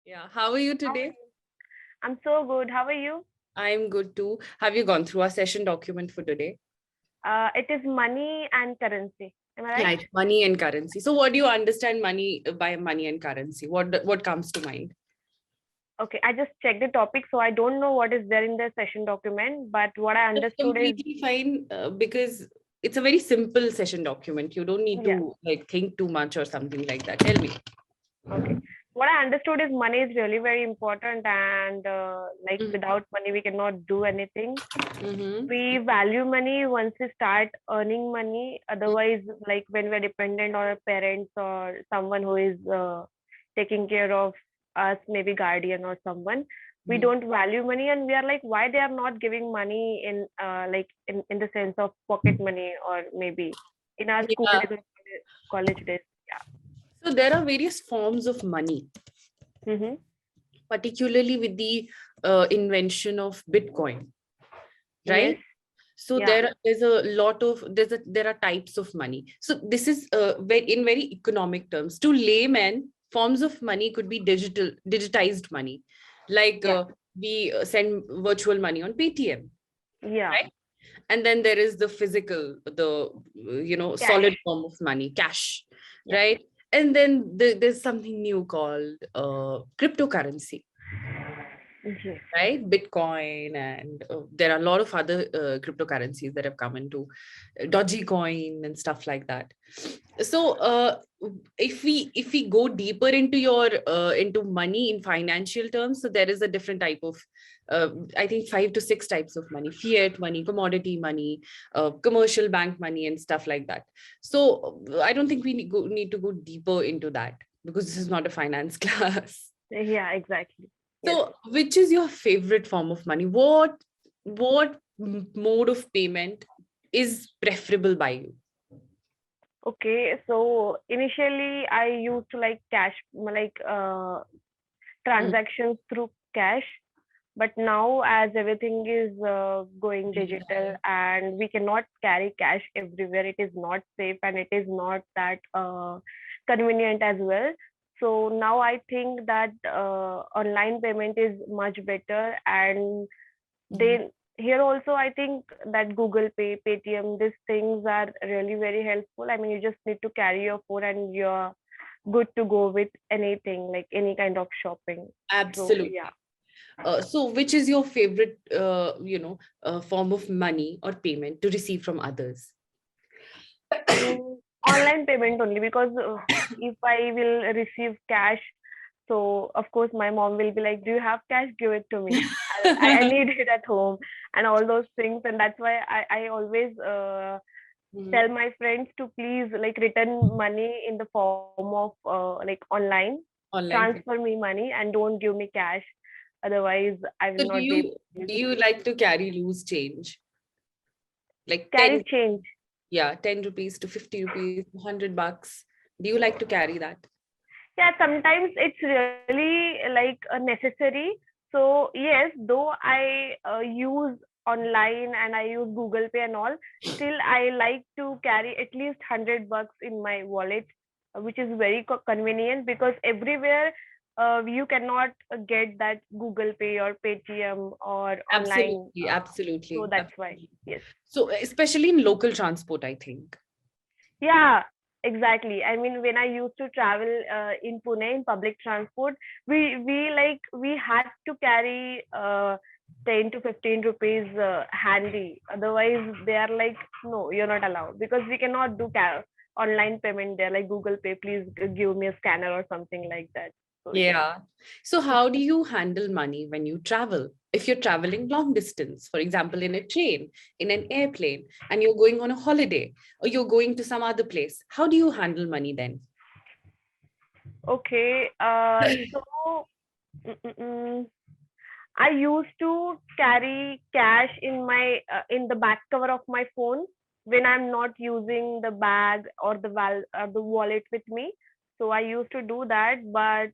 Yeah. How are you How are today? you? I'm so good. How are you? I'm good too. Have you gone through our session document for today? It is money and currency. Am I Yeah, right? it's money and currency. So what do you understand money by money and currency? What comes to mind? Okay, I just checked the topic, so I don't know what is there in the session document, but what I That's understood is completely fine because it's a very simple session document. You don't need yeah, to like think too much or something like that. Tell me. okay. What I understood is money is really very important, and like Mm-hmm. without money, we cannot do anything. Mm-hmm. We value money once we start earning money. Otherwise, like when we're dependent on our parents or someone who is taking care of us, maybe guardian or someone, we don't value money, and we are like, why they are not giving money in like in the sense of pocket money or maybe in our school Yeah. days or college days. So there are various forms of money, Yeah. Mm-hmm. particularly with the invention of Bitcoin, Yes. right? So Yeah. there's a lot of there are types of money. So this is in very economic terms. To laymen, forms of money could be digitized money, like Yeah. we send virtual money on Paytm, Yeah. right? And then there is the physical, the solid Cash. form of money, cash, Yeah. right? And then there's something new called cryptocurrency, Yes. right? Bitcoin, and there are a lot of other cryptocurrencies that have come into dodgy coin and stuff like that. So if we go deeper into your into money in financial terms, so there is a different type of I think 5 to 6 types of money: fiat money, commodity money, commercial bank money, and stuff like that. So I don't think we need to go deeper into that because this is not a finance class. Yeah. Exactly. Yes. So, which is your favorite form of money? What mode of payment is preferable by you? Okay, so initially I used to like cash, like Mm. transactions through cash, but now as everything is going digital and we cannot carry cash everywhere, it is not safe and it is not that convenient as well. So now I think that online payment is much better, and Mhm. they here also I think that Google Pay, Paytm, these things are really very helpful. I mean, you just need to carry your phone and you're good to go with anything, like any kind of shopping. So yeah. Absolutely. So, which is your favorite, form of money or payment to receive from others? Online payment only, because if I will receive cash, so of course my mom will be like, do you have cash, give it to me. I need it at home and all those things, and that's why I always Mhm. tell my friends to please like return money in the form of like online, Online transfer payment. me money and don't give me cash, otherwise I So, will not be able to use do it. you like to carry loose change, like Carry 10? change. Yeah, 10 rupees to 50 rupees, 100 bucks? Do you like to carry that? Yeah, sometimes it's really like a necessary. So yes, though I use online and I use Google Pay and all, still I like to carry at least 100 bucks in my wallet, which is very convenient because everywhere you cannot get that Google Pay or Paytm or online. Absolutely, So absolutely, that's why, absolutely. yes. So, especially in local transport, I think. Yeah, exactly. I mean, when I used to travel in Pune in public transport, we had to carry 10 to 15 rupees handy. Otherwise, they are like, no, you're not allowed, because we cannot do online payment there, like Google Pay. Please give me a scanner or something like that. So yeah. Yeah. So, how do you handle money when you travel? If you're traveling long distance, for example, in a train, in an airplane, and you're going on a holiday or you're going to some other place, how do you handle money then? Okay. So. Mm-mm-mm. I used to carry cash in my in the back cover of my phone when I'm not using the bag or the wallet with me. So I used to do that, but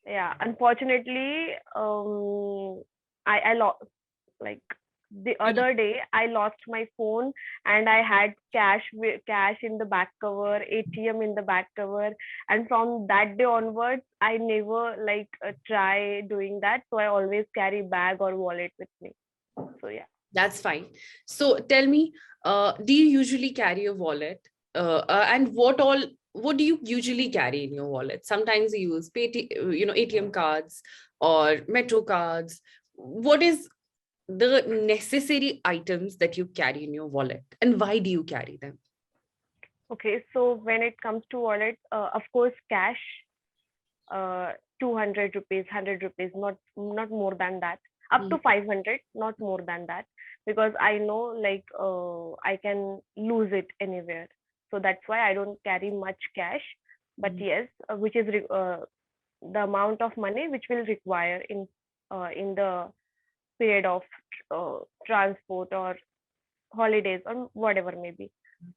yeah, unfortunately, I lost, like the other day I lost my phone and I had cash in the back cover, ATM in the back cover, and from that day onwards I never like try doing that. So I always carry bag or wallet with me. So yeah. That's fine. So tell me, do you usually carry a wallet? And what do you usually carry in your wallet? Sometimes you use ATM cards or Metro cards. What is the necessary items that you carry in your wallet, and why do you carry them? Okay, so when it comes to wallet, of course, cash, 200 rupees, 100 rupees, not more than that. Up to 500, not more than that, because I know like I can lose it anywhere. So that's why I don't carry much cash. But yes, which is the amount of money which will require in the period of transport or holidays or whatever maybe.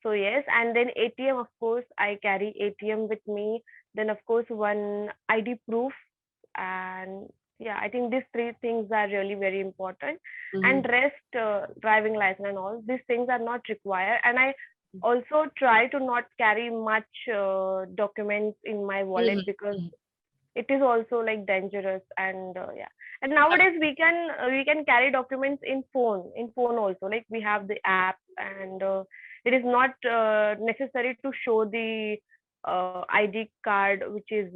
So yes, and then ATM, of course, I carry ATM with me. Then of course one ID proof, and yeah, I think these three things are really very important. And rest, driving license and all these things are not required. And I also try to not carry much documents in my wallet because it is also like dangerous. And yeah, and nowadays we can carry documents in phone also, like we have the app, and it is not necessary to show the ID card, which is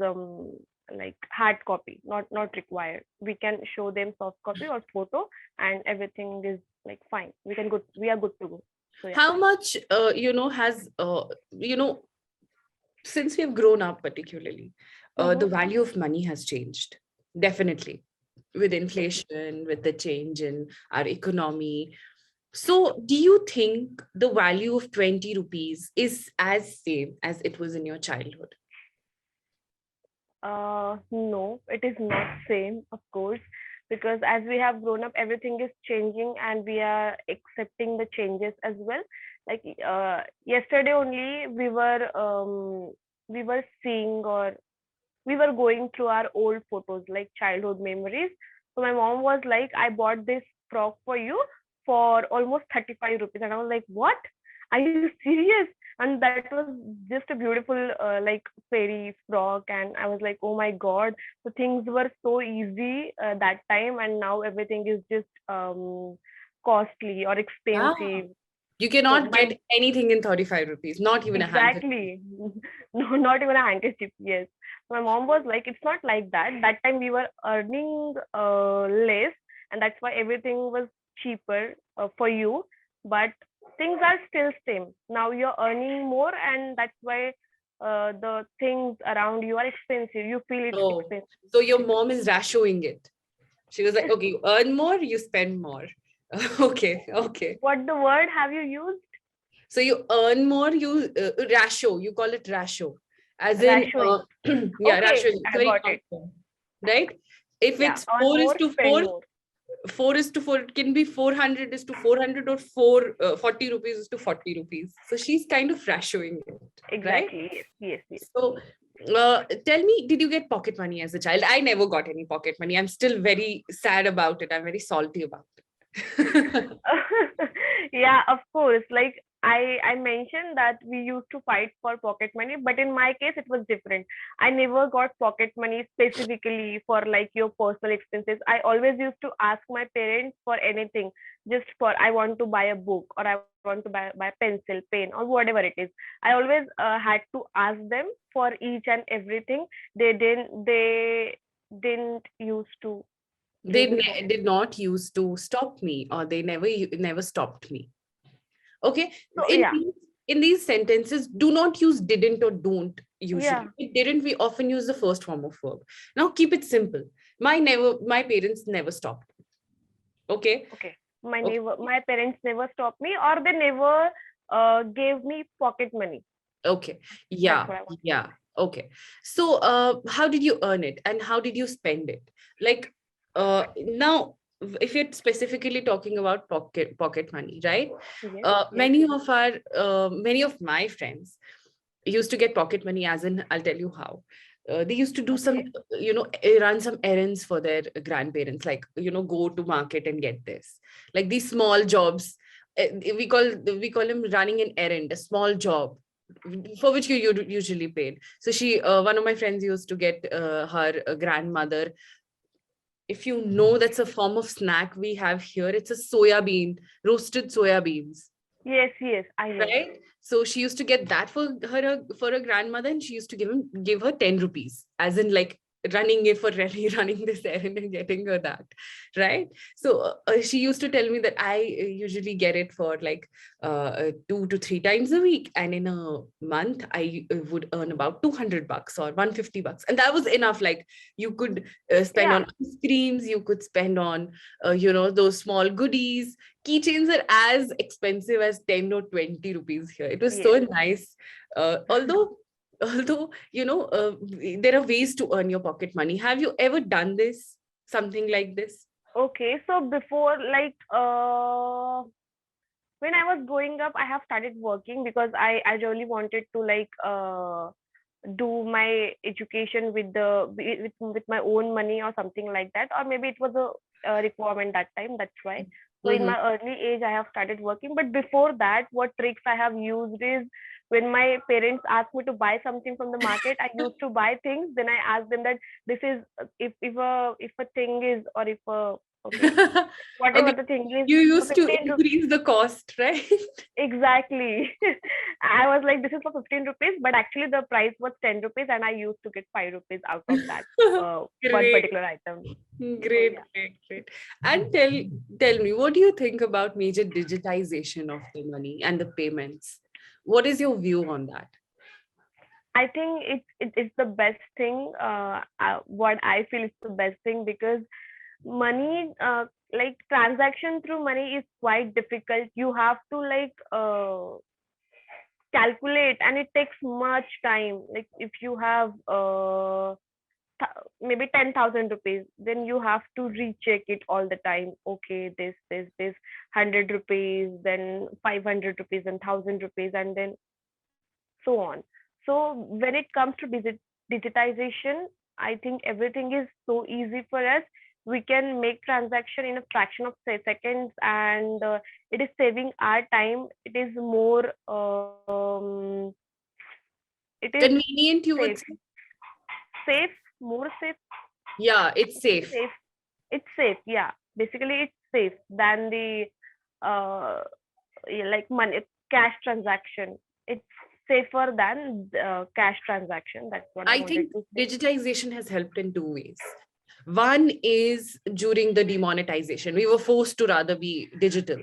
like hard copy, not required. We can show them soft copy or photo, and everything is like fine. We are good to go. So yeah. How much has since we've grown up, particularly the value of money has changed, definitely, with inflation, with the change in our economy. So do you think the value of 20 rupees is as same as it was in your childhood? No, it is not same, of course, because as we have grown up, everything is changing, and we are accepting the changes as well. Like yesterday only, we were seeing, or we were going through our old photos, like childhood memories. So my mom was like, I bought this frock for you for almost 35 rupees. And I was like, what? Are you serious? And that was just a beautiful like fairy frock. And I was like, oh my God. So things were so easy that time. And now everything is just costly or Yeah. expensive. You So cannot get anything in 35 rupees, not even a handkerchief. exactly. No, not even a handkerchief. Yes. My mom was like, it's not like that. That time we were earning less, and that's why everything was cheaper for you. But things are still same. Now you're earning more, and that's why the things around you are expensive. You feel it's Oh, expensive. so your mom is ratioing it. She was like, okay, you earn more, you spend more. Okay. What the word have you used? So you earn more, you ratio, you call it ratio. As in, Rationing. yeah, Okay, ratio. It's I very got it. common, right? If Yeah, it's earn 4 is more, to spend 4, more. 4 is to 4, it can be 400 is to 400, or 40 rupees is to 40 rupees. So she's kind of ratioing it, right? Exactly. Yes. So tell me, did you get pocket money as a child? I never got any pocket money. I'm still very sad about it. I'm very salty about it. Yeah, of course. Like I mentioned that we used to fight for pocket money, but in my case it was different. I never got pocket money specifically for like your personal expenses. I always used to ask my parents for anything, just for I want to buy a book, or I want to buy pencil, pen, or whatever it is. I always had to ask them for each and everything. They didn't used to They give me pocket. did not used to stop me, or they never stopped me. Okay. So In yeah, in these sentences, do not use didn't or don't yeah. usually. It didn't, we often use the first form of verb. Now keep it simple. My parents never stopped. Okay. Okay. Okay. My parents never stopped me, or they never gave me pocket money. Okay. That's Yeah. what I want. Yeah. Okay. So how did you earn it, and how did you spend it? Like now, if you're specifically talking about pocket money, right? Yes, yes. Many of my friends used to get pocket money, as in, I'll tell you how. They used to do some, run some errands for their grandparents, like, go to market and get this, like these small jobs. We call them running an errand, a small job for which you usually paid. So one of my friends used to get her grandmother, if you know, that's a form of snack we have here. It's a roasted soya beans. Yes, yes, I know. Right. So she used to get that for her grandmother, and she used to give her 10 rupees, as in like running running this errand and getting her that. Right. So she used to tell me that I usually get it for like 2 to 3 times a week. And in a month, I would earn about $200 or $150. And that was enough. Like you could spend on ice creams, you could spend on, those small goodies. Keychains are as expensive as 10 or 20 rupees here. It was so nice. Although there are ways to earn your pocket money. Have you ever done this, something like this? Okay, so before, like, when I was growing up, I have started working because I really wanted to, like, do my education with my own money or something like that, or maybe it was a requirement that time. That's why. So in my early age, I have started working. But before that, what tricks I have used is, when my parents ask me to buy something from the market, I used to buy things. Then I ask them that this is, if a thing is, or if a, okay, whatever Okay. the thing is, You for used to 15 increase the cost, right? Exactly. I was like, this is for 15 rupees, but actually the price was 10 rupees, and I used to get 5 rupees out of that one Great. particular item. Great, great. And tell me, what do you think about major digitization of the money and the payments? What is your view on that? I think it's the best thing. What I feel is the best thing, because money, like transaction through money, is quite difficult. You have to, like, calculate, and it takes much time. Like if you have maybe 10,000 rupees, then you have to recheck it all the time. Okay, this 100 rupees, then 500 rupees, and 1,000 rupees, and then so on. So when it comes to digitization, I think everything is so easy for us. We can make transaction in a fraction of seconds, and it is saving our time. It is more, it is Convenient, you would safe, say? safe, more safe. Yeah, it's safe. Safe. It's safe. Yeah, basically it's safe than the uh like money cash transaction. It's safer than cash transaction. That's what I I wanted think to say. digitization has helped in two ways. One is during the demonetization, we were forced to rather be digital.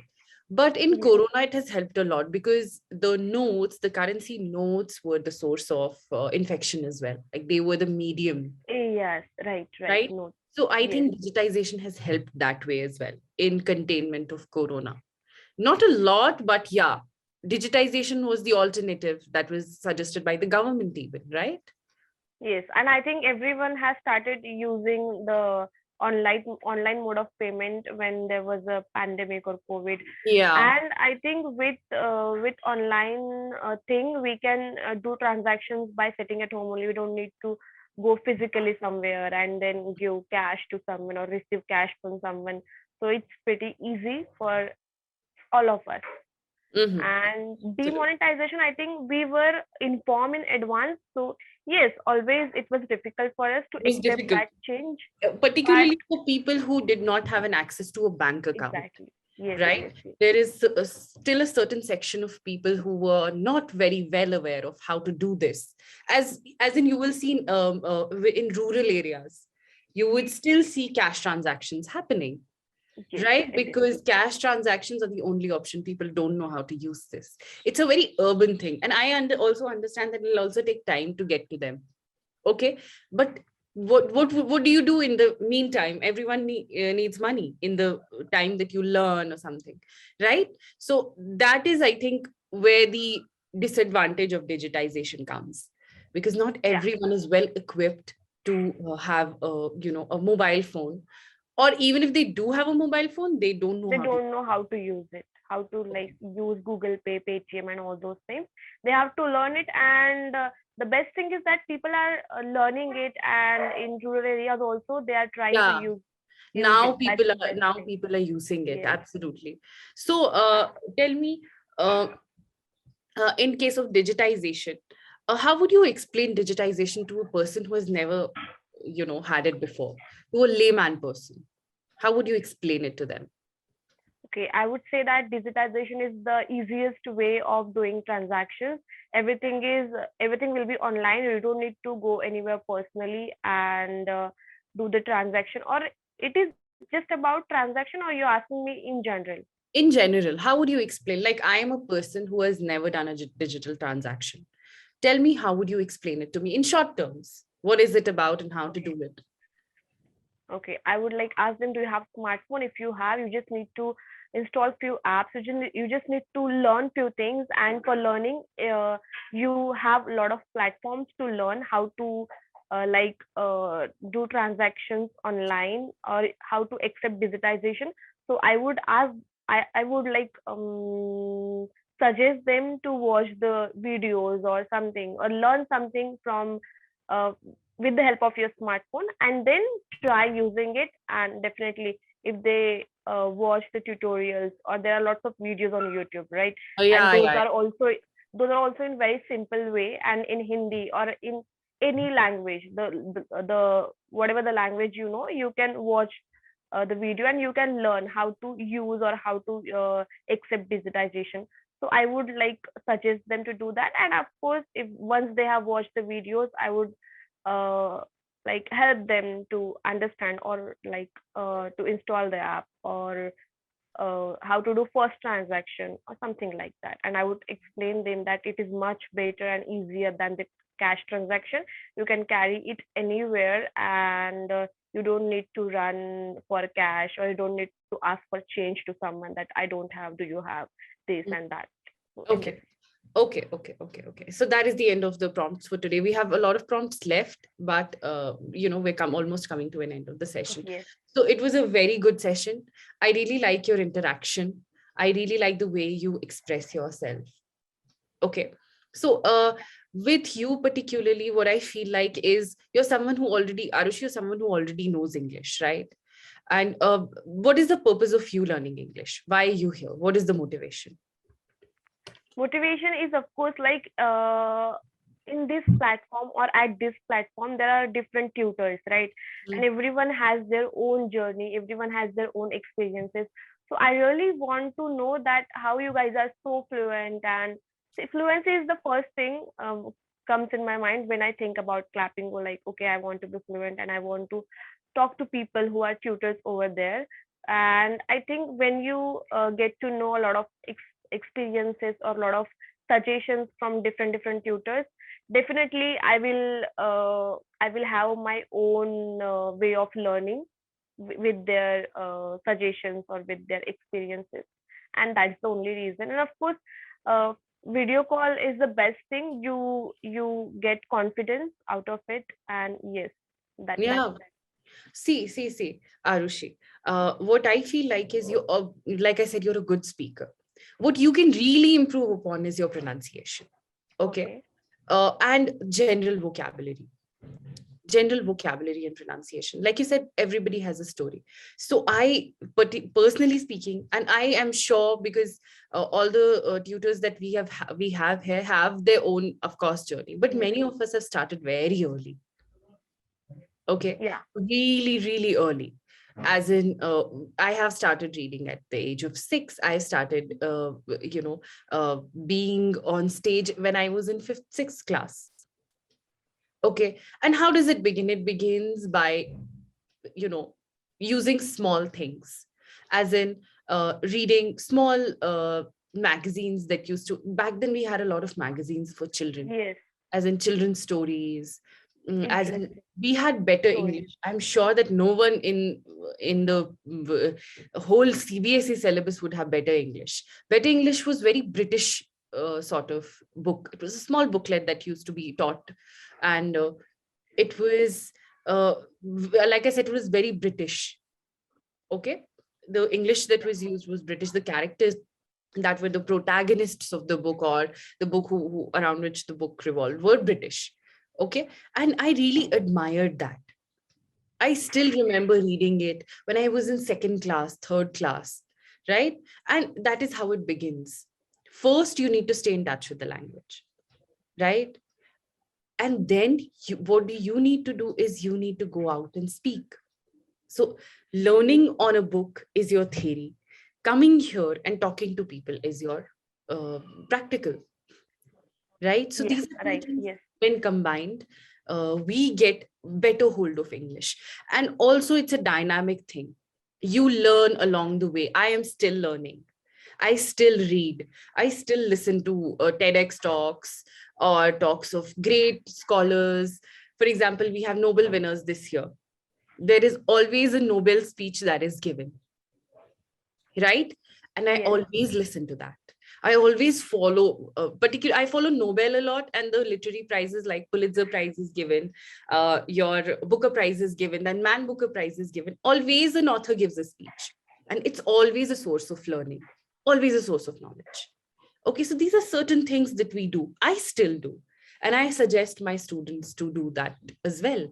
But in Corona, it has helped a lot because the currency notes were the source of infection as well. Like they were the medium, Yes, right, right? no, So I yes. think digitization has helped that way as well in containment of Corona. Not a lot, but yeah, digitization was the alternative that was suggested by the government even, right? Yes, and I think everyone has started using the online mode of payment when there was a pandemic or COVID. Yeah. And I think with online thing, we can do transactions by sitting at home only. We don't need to go physically somewhere and then give cash to someone or receive cash from someone. So it's pretty easy for all of us. Mm-hmm. And demonetization, I think we were informed in advance. So yes, always it was difficult for us to It was accept difficult, that change. But particularly for people who did not have an access to a bank account, exactly, yes, right? yes, yes. There is still a certain section of people who were not very well aware of how to do this. As in, you will see in rural areas, you would still see cash transactions happening. Yes, Right, it is. because cash transactions are the only option. People don't know how to use this. It's a very urban thing, and I also understand that it'll also take time to get to them. Okay, but what do you do in the meantime? Everyone needs money in the time that you learn or something, right? So that is, I think, where the disadvantage of digitization comes, because not Yeah, everyone is well equipped to have a mobile phone, or even if they do have a mobile phone, they don't know they how to. don't know how to use it, how to like use Google Pay, Paytm, and all those things. They have to learn it, and the best thing is that people are learning it, and in rural areas also they are trying to Yeah. use Now it. That's people the are best now thing. people are using it. Yes. Absolutely. So tell me, uh, in case of digitization, how would you explain digitization to a person who has never, had it before, to a layman person? How would you explain it to them? Okay, I would say that digitization is the easiest way of doing transactions. Everything will be online. You don't need to go anywhere personally and do the transaction. Or it is just about transaction, or you're asking me in general? In general, how would you explain? Like, I am a person who has never done a digital transaction. Tell me, how would you explain it to me in short terms? What is it about and how to Okay. do it? Okay, I would like ask them, do you have smartphone? If you have, you just need to install few apps. You just need to learn few things, and for learning, you have a lot of platforms to learn how to do transactions online, or how to accept digitization. So I would like suggest them to watch the videos or something, or learn something from uh, with the help of your smartphone, and then try using it. And definitely, if they watch the tutorials, or there are lots of videos on YouTube, right? Oh, And yeah, those yeah. are also in very simple way, and in Hindi or in any language, the whatever the language, you can watch the video, and you can learn how to use, or how to accept digitization. So I would like suggest them to do that. And of course, if once they have watched the videos, I would uh, like help them to understand, or to install the app, or how to do first transaction or something like that. And I would explain them that it is much better and easier than the cash transaction. You can carry it anywhere, and you don't need to run for cash, or you don't need to ask for change to someone, that I don't have, do you have this Mm. and that. So in this. Okay. Okay. So that is the end of the prompts for today. We have a lot of prompts left, but we're almost coming to an end of the session. Yes. So it was a very good session. I really like your interaction. I really like the way you express yourself. Okay. So with you particularly, what I feel like is Arushi, you're someone who already knows English, right? And what is the purpose of you learning English? Why are you here? What is the motivation? Motivation is, of course, in this platform, or at this platform, there are different tutors, right? And Mm. everyone has their own journey, everyone has their own experiences. So I really want to know that how you guys are so fluent. And see, fluency is the first thing comes in my mind when I think about Clapingo. Like, okay, I want to be fluent, and I want to talk to people who are tutors over there. And I think when you get to know a lot of experiences, or a lot of suggestions from different tutors, definitely I will have my own way of learning with their suggestions, or with their experiences. And that's the only reason. And of course, uh, video call is the best thing. You get confidence out of it. And yes, that's Yeah. See, Arushi. What I feel like is like I said, you're a good speaker. What you can really improve upon is your pronunciation. Okay. okay. And general vocabulary and pronunciation. Like you said, everybody has a story. So but personally speaking, and I am sure, because all the tutors that we have here have their own, of course, journey, but Yes. many of us have started very early. Okay. Yeah. Really, really early. As in, I have started reading at the age of 6. I started being on stage when I was in 5th 6th class. Okay. And how does it begin? It begins by, you know using small things, as in reading small magazines that used to, back then we had a lot of magazines for children, Yes. as in children's stories. As in, Interesting we had better story. English. I'm sure that no one in the whole CBSE syllabus would have better English. Better English was very British sort of book. It was a small booklet that used to be taught, and it was like I said, it was very British. Okay. The English that was used was British. The characters that were the protagonists of the book, or the book who around which the book revolved, were British. Okay. And I really admired that. I still remember reading it when I was in second class, third class, right? And that is how it begins. First, you need to stay in touch with the language, right? And then what you need to do is you need to go out and speak. So learning on a book is your theory. Coming here and talking to people is your practical, right? So Yeah, these are two right. things, Yes. when combined, we get better hold of English. And also it's a dynamic thing. You learn along the way. I am still learning. I still read. I still listen to TEDx talks or talks of great scholars. For example, we have Nobel winners this year. There is always a Nobel speech that is given, right? And I Yes. always listen to that. I always follow, I follow Nobel a lot, and the literary prizes like Pulitzer Prize is given, your Booker Prize is given, then Man Booker Prize is given. Always an author gives a speech, and it's always a source of learning, always a source of knowledge. Okay, so these are certain things that we do. I still do. And I suggest my students to do that as well.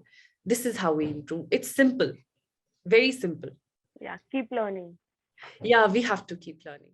This is how we improve. It's simple, very simple. Yeah. Keep learning. Yeah, we have to keep learning.